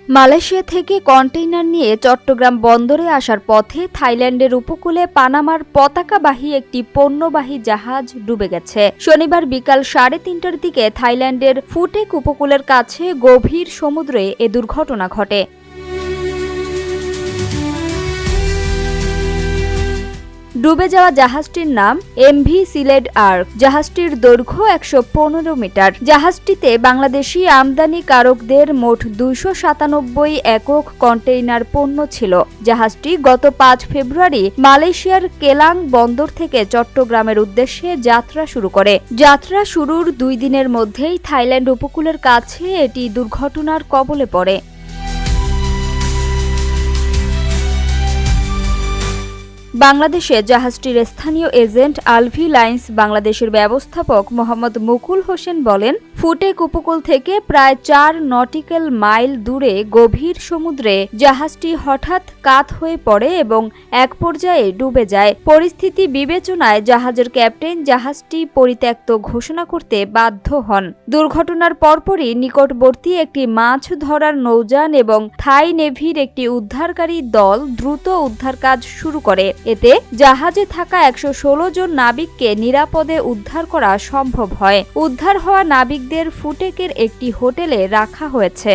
Malaysia থেকে container নিয়ে চট্টগ্রাম বন্দরে আসার পথে থাইল্যান্ডের উপকূলে পানামার পতাকাবাহী একটি পণ্যবাহী জাহাজ ডুবে গেছে। শনিবার বিকাল 3:30টার দিকে থাইল্যান্ডের ফুটেক উপকূলের কাছে গভীর সমুদ্রে এ দুর্ঘটনা ঘটে। ডুবে যাওয়া জাহাজটির নাম এমভি সিলেড আর্ক। জাহাজটির দৈর্ঘ্য 115 মিটার। জাহাজটিতে বাংলাদেশি আমদানিকারকদের মোট 297 একক কন্টেইনার পণ্য ছিল। জাহাজটি গত 5 ফেব্রুয়ারি মালয়েশিয়ার কেলাং বন্দর থেকে চট্টগ্রামের উদ্দেশ্যে যাত্রা শুরু করে। যাত্রা শুরুর 2 দিনের মধ্যেই থাইল্যান্ড উপকূলের কাছে এটি দুর্ঘটনার কবলে পড়ে। বাংলাদেশে জাহাজটির স্থানীয় এজেন্ট আলভি লাইন্স বাংলাদেশের ব্যবস্থাপক মোহাম্মদ মুকুল হোসেন বলেন, ফুটেক উপকূল থেকে প্রায় 4 নটিক্যাল মাইল দূরে গভীর সমুদ্রে জাহাজটি হঠাৎ কাত হয়ে পড়ে এবং এক পর্যায়ে ডুবে যায়। পরিস্থিতি বিবেচনায় জাহাজের ক্যাপ্টেন জাহাজটি পরিত্যক্ত ঘোষণা করতে বাধ্য হন। দুর্ঘটনার পরপরই নিকটবর্তী একটি মাছ ধরার নৌযান এবং থাই নেভির একটি উদ্ধারকারী দল দ্রুত উদ্ধার কাজ শুরু করে। এতে জাহাজে থাকা 116 জন নাবিককে নিরাপদে উদ্ধার করা সম্ভব হয়। উদ্ধার হওয়া নাবিকদের ফুটেকের একটি হোটেলে রাখা হয়েছে।